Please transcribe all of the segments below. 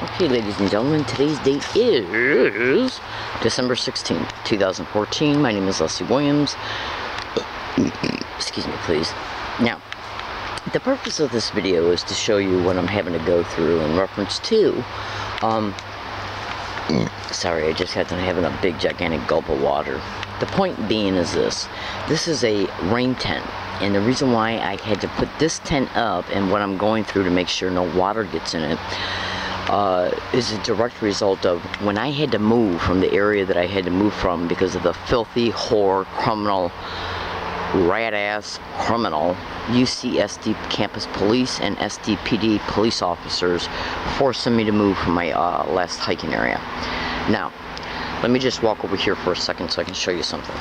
Okay, ladies and gentlemen, today's date is December 16th, 2014. My name is Leslie Williams. Excuse me, please. Now, the purpose of this video is to show you what I'm having to go through in reference to, sorry, I just got done having a big, gigantic gulp of water. The point being is this. This is a rain tent. And the reason why I had to put this tent up and what I'm going through to make sure no water gets in it is a direct result of when I had to move from the area that I had to move from because of the filthy, whore, criminal, rat-ass criminal UCSD campus police and SDPD police officers forcing me to move from my last hiking area. Now, let me just walk over here for a second so I can show you something.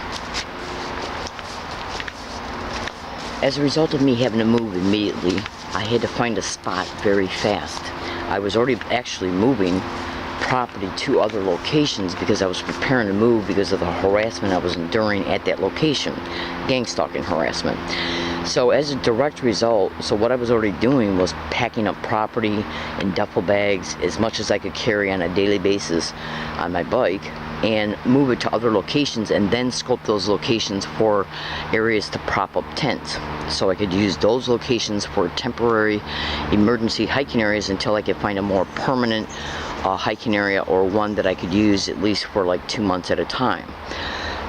As a result of me having to move immediately, I had to find a spot very fast. I was already actually moving property to other locations because I was preparing to move because of the harassment I was enduring at that location, gang stalking harassment. So as a direct result, so what I was already doing was packing up property in duffel bags as much as I could carry on a daily basis on my bike and move it to other locations and then scope those locations for areas to prop up tents. So I could use those locations for temporary emergency hiking areas until I could find a more permanent hiking area or one that I could use at least for like 2 months at a time.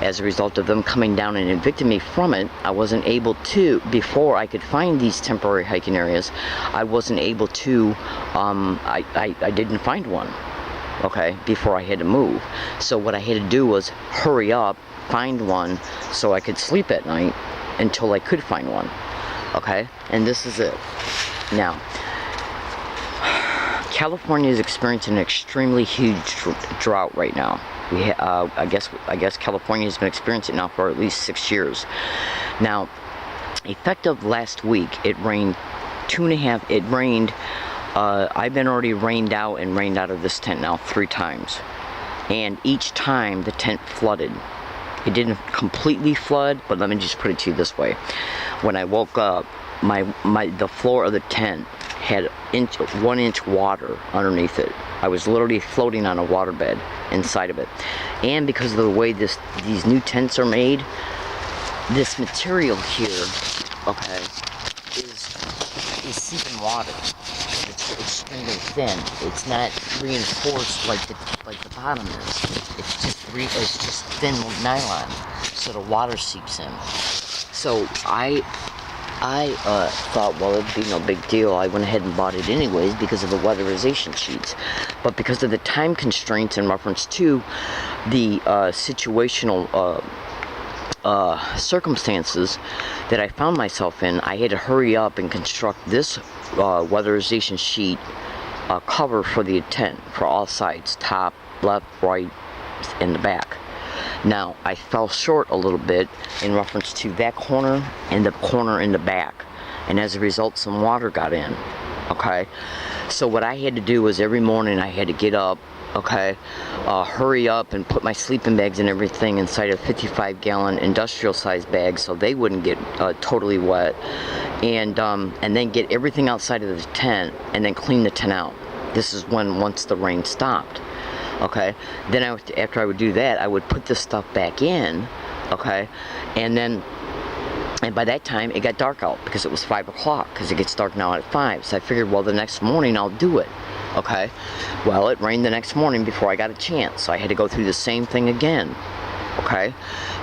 As a result of them coming down and evicting me from it, I wasn't able to, before I could find these temporary hiking areas, I wasn't able to, I didn't find one, okay, before I had to move. So what I had to do was hurry up, find one, so I could sleep at night until I could find one, okay? And this is it. Now, California is experiencing an extremely huge drought right now. I guess California has been experiencing it now for at least 6 years. Now, effective last week, it rained I've been already rained out of this tent now 3 times. And each time the tent flooded. It didn't completely flood, but let me just put it to you this way. When I woke up, the floor of the tent had 1 inch water underneath it. I was literally floating on a waterbed inside of it. And because of the way these new tents are made, this material here, okay, is seeping water. It's extremely thin. It's not reinforced like the bottom is. It's just thin nylon, so the water seeps in. So I thought, well, it'd be no big deal. I went ahead and bought it anyways because of the weatherization sheets. But because of the time constraints in reference to the situational circumstances that I found myself in, I had to hurry up and construct this weatherization sheet cover for the tent for all sides, top, left, right, and the back. Now, I fell short a little bit in reference to that corner and the corner in the back. And as a result, some water got in, okay? So what I had to do was every morning I had to get up, okay, hurry up and put my sleeping bags and everything inside a 55-gallon industrial-sized bag so they wouldn't get totally wet. And then get everything outside of the tent and then clean the tent out. This is once the rain stopped. Okay, then after I would do that, I would put this stuff back in, okay, and by that time it got dark out because it was 5 o'clock, because it gets dark now at 5. So I figured, well, the next morning I'll do it, okay. Well, it rained the next morning before I got a chance, so I had to go through the same thing again, okay.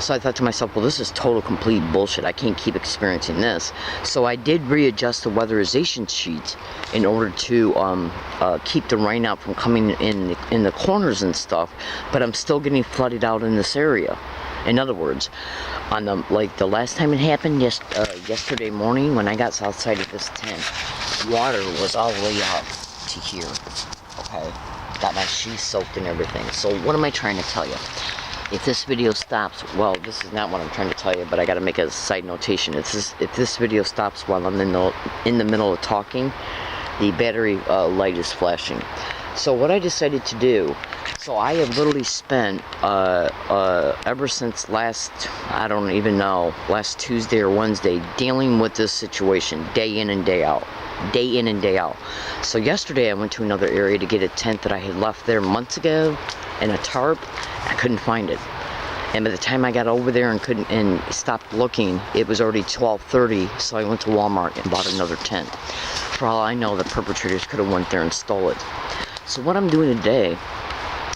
So I thought to myself, well, this is total complete bullshit. I can't keep experiencing this. So I did readjust the weatherization sheets in order to keep the rain out from coming in the corners and stuff, but I'm still getting flooded out in this area. In other words, on the last time it happened, yesterday morning when I got outside of this tent, water was all the way up to here, okay. Got my shoes soaked and everything. So what am I trying to tell you? If this video stops, well, this is not what I'm trying to tell you, but I got to make a side notation. If this video stops while I'm in the middle of talking, the battery light is flashing. So what I decided to do, so I have literally spent ever since I don't even know, last Tuesday or Wednesday, dealing with this situation day in and day out. day in and day out. So yesterday I went to another area to get a tent that I had left there months ago and a tarp. I couldn't find it. And by the time I got over there and stopped looking, it was already 12:30. So I went to Walmart and bought another tent. For all I know, the perpetrators could have went there and stole it. So what I'm doing today,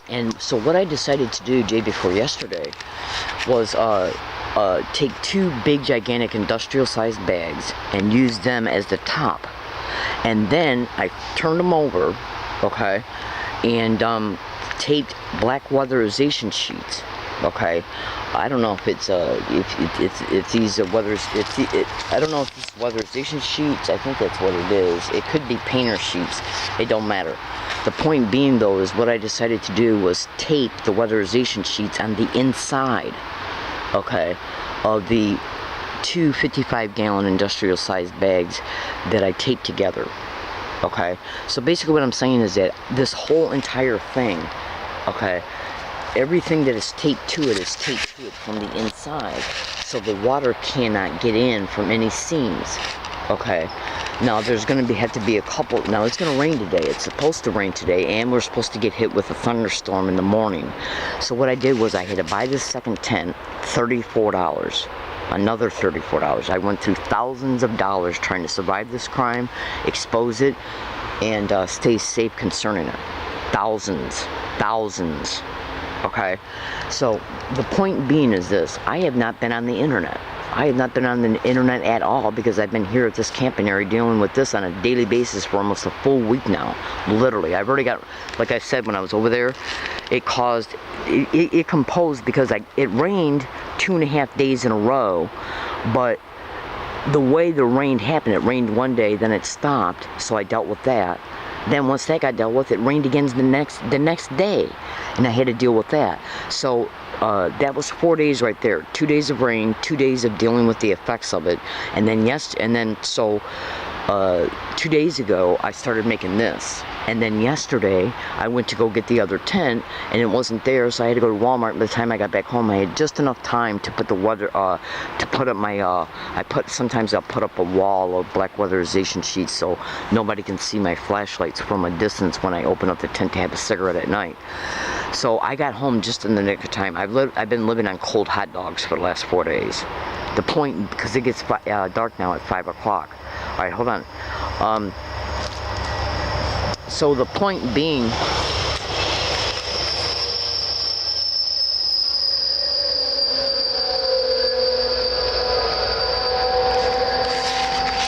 and so what I decided to do day before yesterday, was take 2 big, gigantic, industrial-sized bags and use them as the top. And then I turned them over, okay, and taped black weatherization sheets. Okay, I don't know if it's if these are I don't know if it's weatherization sheets. I think that's what it is. It could be painter sheets. It don't matter. The point being, though, is what I decided to do was tape the weatherization sheets on the inside, okay, of the 2 55-gallon industrial-sized bags that I taped together. Okay, so basically what I'm saying is that this whole entire thing, okay, everything that is taped to it is taped to it from the inside, so the water cannot get in from any seams. Okay, now there's going to have to be a couple. Now it's going to rain today. It's supposed to rain today, and we're supposed to get hit with a thunderstorm in the morning. So what I did was I had to buy this second tent, $34. Another $34. I went through thousands of dollars trying to survive this crime, expose it, and stay safe concerning it. Thousands. Okay, so the point being is this: I have not been on the internet. I have not been on the internet at all because I've been here at this camping area dealing with this on a daily basis for almost a full week now. Literally, I've already got, like I said when I was over there, it composed because it rained 2.5 days in a row, but the way the rain happened, it rained one day, then it stopped, so I dealt with that. Then once that got dealt with, it rained again the next day, and I had to deal with that. So that was 4 days right there. 2 days of rain, 2 days of dealing with the effects of it, and then 2 days ago I started making this, and then yesterday I went to go get the other tent, and it wasn't there, so I had to go to Walmart. By the time I got back home, I had just enough time to put the weather to put up my sometimes I'll put up a wall of black weatherization sheets so nobody can see my flashlights from a distance when I open up the tent to have a cigarette at night. So I got home just in the nick of time. I've been living on cold hot dogs for the last 4 days. The point, because it gets dark now at 5 o'clock. All right, hold on. So the point being,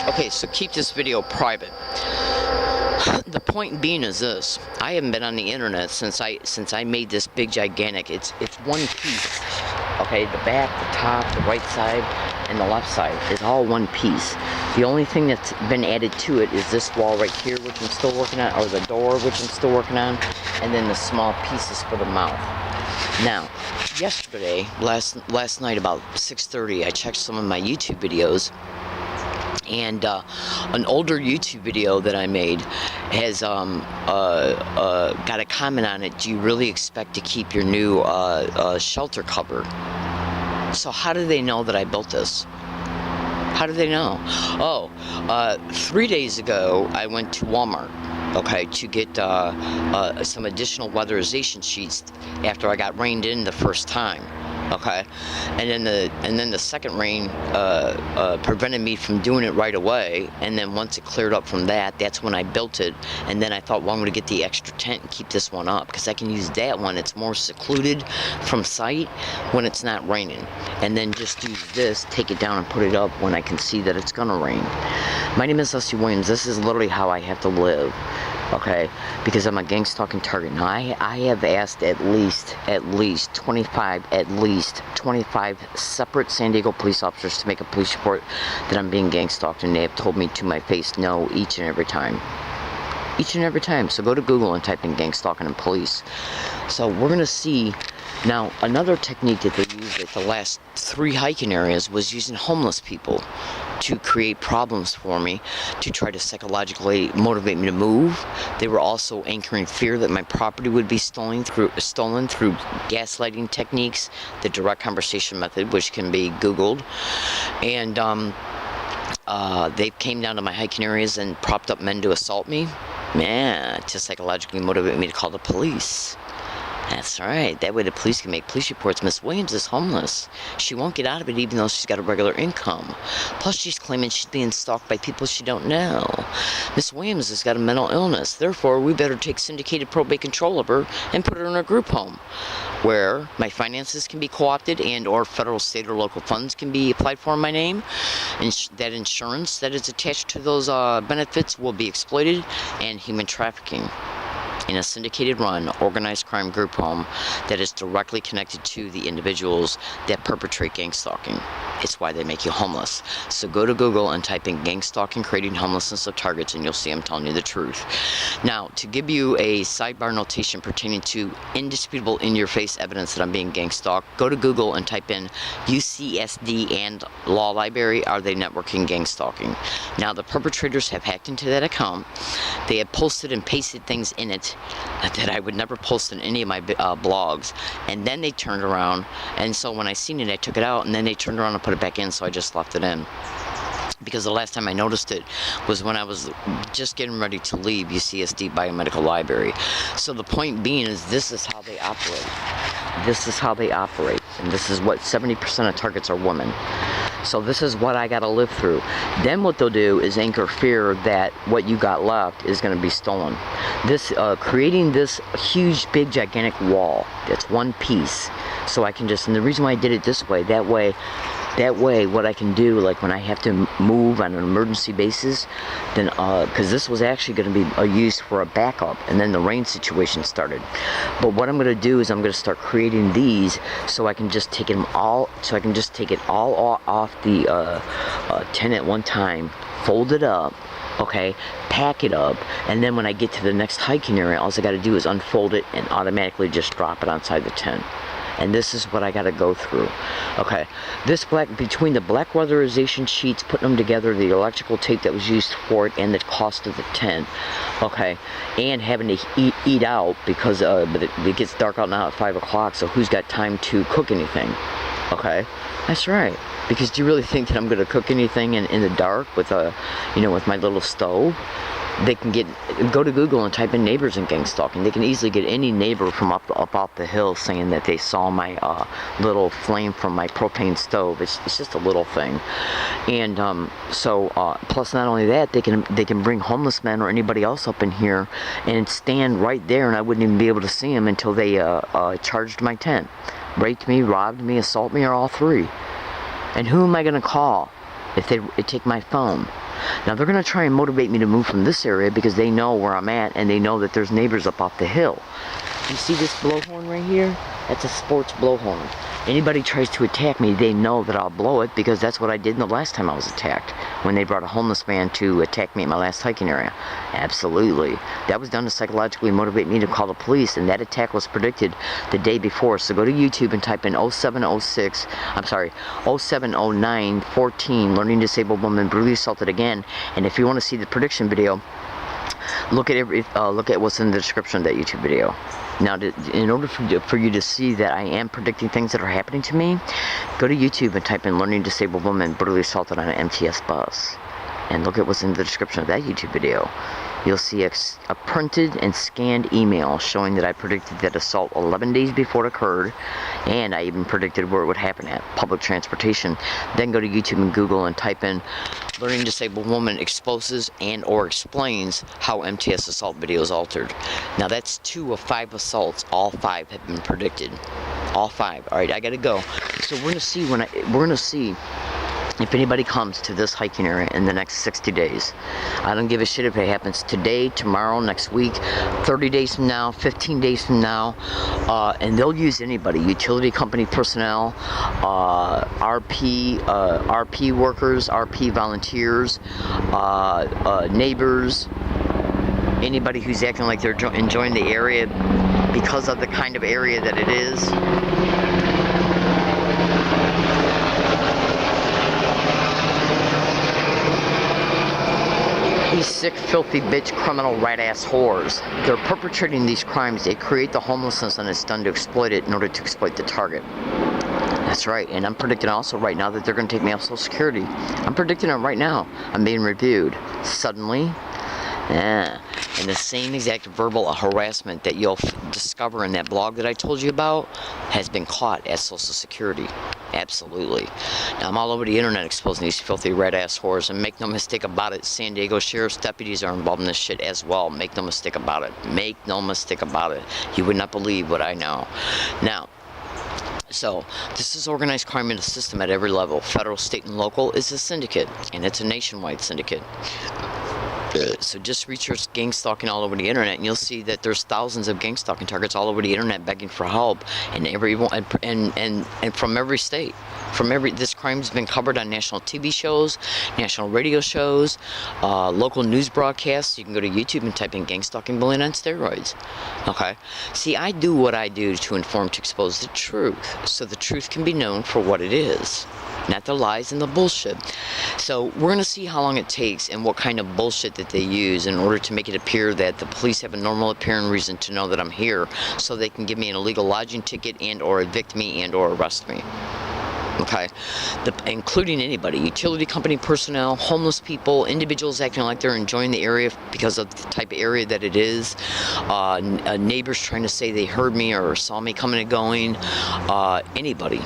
okay, so keep this video private. The point being is this: I haven't been on the internet since I made this big gigantic. It's one piece. Okay, the back, the top, the right side, and the left side is all one piece. The only thing that's been added to it is this wall right here, which I'm still working on, or the door, which I'm still working on, and then the small pieces for the mouth. Now, yesterday, last night about 6:30, I checked some of my YouTube videos, and an older YouTube video that I made has got a comment on it. Do you really expect to keep your new shelter covered? So how do they know that I built this? How do they know? Oh, 3 days ago I went to Walmart, okay, to get some additional weatherization sheets after I got rained in the first time. Okay, and then the second rain prevented me from doing it right away, and then once it cleared up from that, that's when I built it. And then I thought, well, I'm going to get the extra tent and keep this one up because I can use that one. It's more secluded from sight when it's not raining, and then just use this, take it down and put it up when I can see that it's going to rain. My name is Dusty Williams. This is literally how I have to live. Okay, because I'm a gang stalking target. Now I have asked at least 25 separate San Diego police officers to make a police report that I'm being gang stalked, and they have told me to my face no each and every time. Each and every time. So go to Google and type in gang stalking and police. So we're gonna see. Now, another technique that they used at the last 3 hiking areas was using homeless people to create problems for me, to try to psychologically motivate me to move. They were also anchoring fear that my property would be stolen through gaslighting techniques, the direct conversation method, which can be Googled. And they came down to my hiking areas and propped up men to assault me, man, to psychologically motivate me to call the police. That's right. That way the police can make police reports. Miss Williams is homeless. She won't get out of it even though she's got a regular income. Plus, she's claiming she's being stalked by people she don't know. Miss Williams has got a mental illness. Therefore, we better take syndicated probate control of her and put her in a group home where my finances can be co-opted and or federal, state, or local funds can be applied for in my name. And that insurance that is attached to those benefits will be exploited, and human trafficking in a syndicated run, organized crime group home that is directly connected to the individuals that perpetrate gang stalking. It's why they make you homeless. So go to Google and type in gang stalking creating homelessness of targets and you'll see I'm telling you the truth. Now, to give you a sidebar notation pertaining to indisputable in-your-face evidence that I'm being gang stalked, go to Google and type in UCSD and Law Library, are they networking gang stalking? Now, the perpetrators have hacked into that account. They have posted and pasted things in it that I would never post in any of my blogs, and then they turned around, and so when I seen it I took it out, and then they turned around and put it back in, so I just left it in. Because the last time I noticed it was when I was just getting ready to leave UCSD Biomedical Library. So the point being is this is how they operate. This is how they operate, and this is what 70% of targets are women. So this is what I got to live through. Then what they'll do is anchor fear that what you got left is going to be stolen. This creating this huge, big, gigantic wall that's one piece. So I can just, and the reason why I did it this way, that way what I can do, like when I have to move on an emergency basis, then because this was actually going to be used for a backup, and then the rain situation started. But what I'm going to do is I'm going to start creating these so I can just take them all, so I can just take it all off the tent at one time, fold it up, okay, pack it up, and then when I get to the next hiking area, all I got to do is unfold it and automatically just drop it outside the tent. And this is what I got to go through. Okay, this between the black weatherization sheets, putting them together, the electrical tape that was used for it, and the cost of the tent, okay, and having to eat out because but it gets dark out now at 5 o'clock, so who's got time to cook anything? Okay, that's right. Because do you really think that I'm going to cook anything in the dark with with my little stove? They can go to Google and type in neighbors and gang stalking. They can easily get any neighbor from up off the hill saying that they saw my little flame from my propane stove. It's just a little thing, and plus not only that, they can bring homeless men or anybody else up in here and stand right there, and I wouldn't even be able to see them until they charged my tent, raped me, robbed me, assault me, or all three. And who am I going to call if they take my phone? Now they're going to try and motivate me to move from this area because they know where I'm at and they know that there's neighbors up off the hill. You see this blowhorn right here? That's a sports blowhorn. Anybody tries to attack me, they know that I'll blow it because that's what I did the last time I was attacked, when they brought a homeless man to attack me at my last hiking area. Absolutely. That was done to psychologically motivate me to call the police, and that attack was predicted the day before. So go to YouTube and type in 0709-14, learning disabled woman brutally assaulted again. And if you want to see the prediction video, look at what's in the description of that YouTube video. Now, in order for you to see that I am predicting things that are happening to me, go to YouTube and type in learning disabled woman brutally assaulted on an MTS bus. And look at what's in the description of that YouTube video. You'll see a printed and scanned email showing that I predicted that assault 11 days before it occurred, and I even predicted where it would happen at, public transportation. Then go to YouTube and Google and type in learning disabled woman exposes and or explains how MTS assault video is altered. Now that's 2 of 5 assaults. All 5 have been predicted. All 5. All right, I gotta go. So we're gonna see if anybody comes to this hiking area in the next 60 days. I don't give a shit if it happens today, tomorrow, next week, 30 days from now, 15 days from now, and they'll use anybody, utility company personnel, RP workers, RP volunteers, neighbors, anybody who's acting like they're enjoying the area because of the kind of area that it is. These sick, filthy bitch, criminal, rat-ass whores. They're perpetrating these crimes. They create the homelessness and it's done to exploit it in order to exploit the target. That's right, and I'm predicting also right now that they're going to take me off Social Security. I'm predicting it right now. I'm being reviewed. Suddenly, yeah. And the same exact verbal harassment that you'll discover in that blog that I told you about has been caught at Social Security. Absolutely. Now, I'm all over the internet exposing these filthy red-ass whores, and make no mistake about it, San Diego Sheriff's deputies are involved in this shit as well. Make no mistake about it. Make no mistake about it. You would not believe what I know. Now, so, this is organized crime in the system at every level. Federal, state, and local is a syndicate, and it's a nationwide syndicate. So just research gang stalking all over the internet, and you'll see that there's thousands of gang stalking targets all over the internet begging for help, and everyone and from every state. This crime's been covered on national TV shows, national radio shows, local news broadcasts. You can go to YouTube and type in gang stalking bullying on steroids. Okay? See, I do what I do to inform, to expose the truth, so the truth can be known for what it is, not the lies and the bullshit. So we're going to see how long it takes and what kind of bullshit that they use in order to make it appear that the police have a normal appearing reason to know that I'm here, so they can give me an illegal lodging ticket and or evict me and or arrest me. Okay, including anybody, utility company personnel, homeless people, individuals acting like they're enjoying the area because of the type of area that it is, neighbors trying to say they heard me or saw me coming and going, anybody.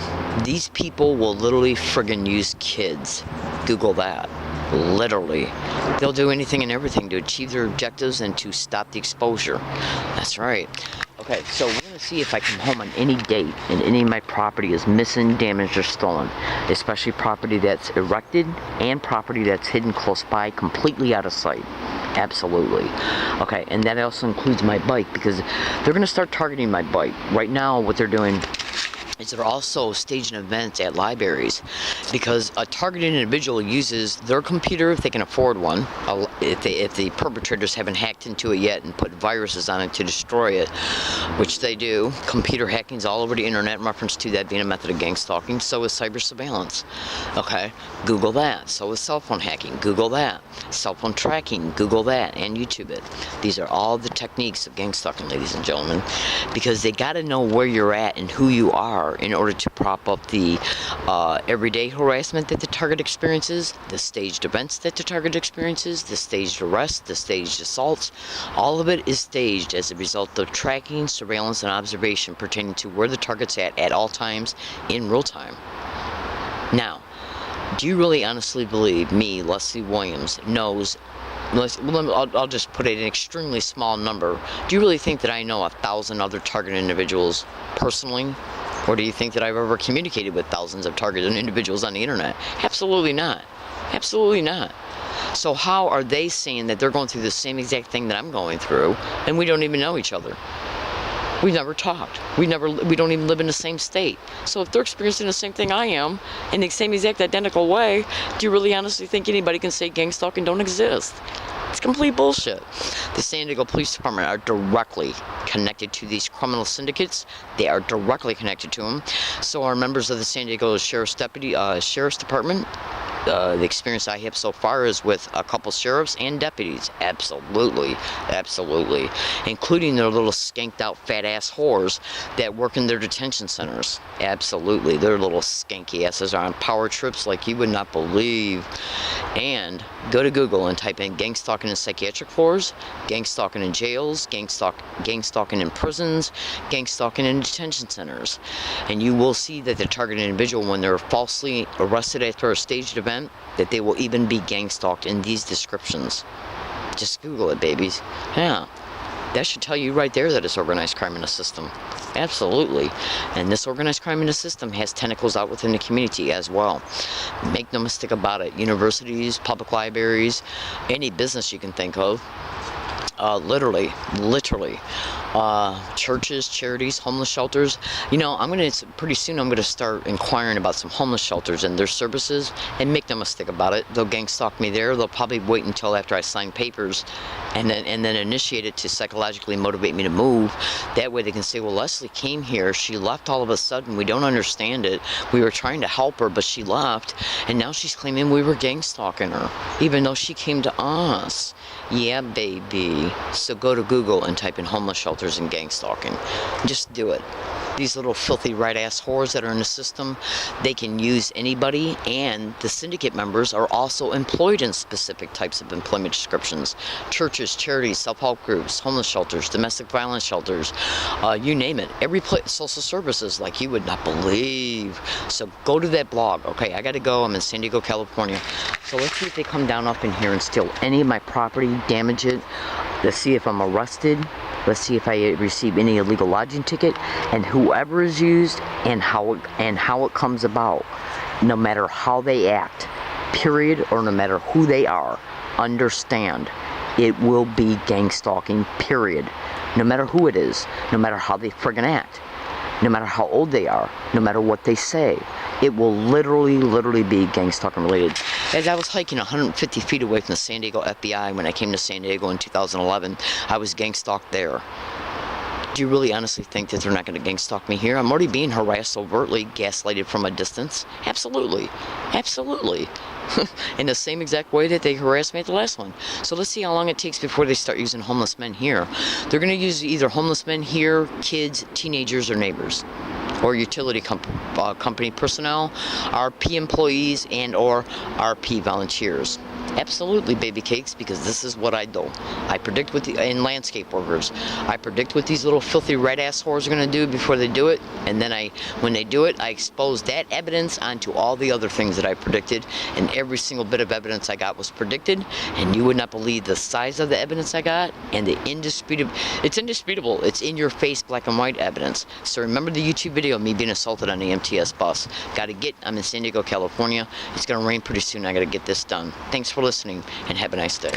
These people will literally friggin' use kids. Google that. Literally. They'll do anything and everything to achieve their objectives and to stop the exposure. That's right. Okay, so we're going to see if I come home on any date and any of my property is missing, damaged, or stolen. Especially property that's erected and property that's hidden close by, completely out of sight. Absolutely. Okay, and that also includes my bike, because they're going to start targeting my bike. Right now, what they're doing is they're also staging events at libraries, because a targeted individual uses their computer if they can afford one, if the perpetrators haven't hacked into it yet and put viruses on it to destroy it, which they do. Computer hacking's all over the internet in reference to that being a method of gang stalking. So is cyber surveillance. Okay, Google that. So is cell phone hacking. Google that. Cell phone tracking. Google that and YouTube it. These are all the techniques of gang stalking, ladies and gentlemen, because they got to know where you're at and who you are in order to prop up the everyday harassment that the target experiences, the staged events that the target experiences, the staged arrests, the staged assaults. All of it is staged as a result of tracking, surveillance, and observation pertaining to where the target's at all times in real time. Now, do you really honestly believe me, Leslie Williams, knows, I'll just put it in an extremely small number, do you really think that I know 1,000 other targeted individuals personally? Or do you think that I've ever communicated with thousands of targeted individuals on the internet? Absolutely not. Absolutely not. So how are they saying that they're going through the same exact thing that I'm going through, and we don't even know each other? We've never talked. We don't even live in the same state. So if they're experiencing the same thing I am, in the same exact identical way, do you really honestly think anybody can say gang stalking don't exist? It's complete bullshit. The San Diego Police Department are directly connected to these criminal syndicates. They are directly connected to them. So are members of the San Diego Sheriff's Department. The experience I have so far is with a couple sheriffs and deputies. Absolutely, absolutely. Including their little skanked out fat ass whores that work in their detention centers. Absolutely. Their little skanky asses are on power trips like you would not believe. And go to Google and type in gang stalking in psychiatric whards, gang stalking in jails, gang stalking in prisons, gang stalking in detention centers. And you will see that the targeted individual, when they're falsely arrested after a staged event, that they will even be gang stalked in these descriptions. Just Google it, babies. Yeah. That should tell you right there that it's organized crime in the system. Absolutely. And this organized crime in the system has tentacles out within the community as well. Make no mistake about it. Universities, public libraries, any business you can think of. Literally, churches, charities, homeless shelters. You know, pretty soon I'm gonna start inquiring about some homeless shelters and their services, and make no mistake about it, they'll gang stalk me there. They'll probably wait until after I sign papers and then initiate it to psychologically motivate me to move. That way they can say, well, Leslie came here, she left all of a sudden, we don't understand it. We were trying to help her, but she left, and now she's claiming we were gang stalking her, even though she came to us. Yeah, baby. So go to Google and type in homeless shelters and gang stalking. Just do it. These little filthy right-ass whores that are in the system, they can use anybody, and the syndicate members are also employed in specific types of employment descriptions. Churches, charities, self-help groups, homeless shelters, domestic violence shelters, you name it. Every place, social services, like you would not believe. So go to that blog. Okay, I gotta go. I'm in San Diego, California. So let's see if they come down up in here and steal any of my property, damage it. Let's see if I'm arrested. Let's see if I receive any illegal lodging ticket, and whoever is used and how it comes about, no matter how they act, period, or no matter who they are, understand it will be gang stalking, period. No matter who it is, no matter how they friggin' act, no matter how old they are, no matter what they say, it will literally be gang stalking related. As I was hiking 150 feet away from the San Diego FBI when I came to San Diego in 2011, I was gang stalked there. Do you really honestly think that they're not going to gang stalk me here? I'm already being harassed overtly, gaslighted from a distance. Absolutely. Absolutely. In the same exact way that they harassed me at the last one. So let's see how long it takes before they start using homeless men here. They're going to use either homeless men here, kids, teenagers, or neighbors, or utility company personnel, RP employees, and or RP volunteers. Absolutely, baby cakes, because this is what I do. I predict what and landscape workers. I predict what these little filthy red ass whores are going to do before they do it, and then when they do it, I expose that evidence onto all the other things that I predicted, and every single bit of evidence I got was predicted, and you would not believe the size of the evidence I got, and the indisputable. It's indisputable. It's in your face, black and white evidence. So remember the YouTube video of me being assaulted on the MTS bus. I'm in San Diego, California. It's going to rain pretty soon. I got to get this done. Thanks for listening, and have a nice day.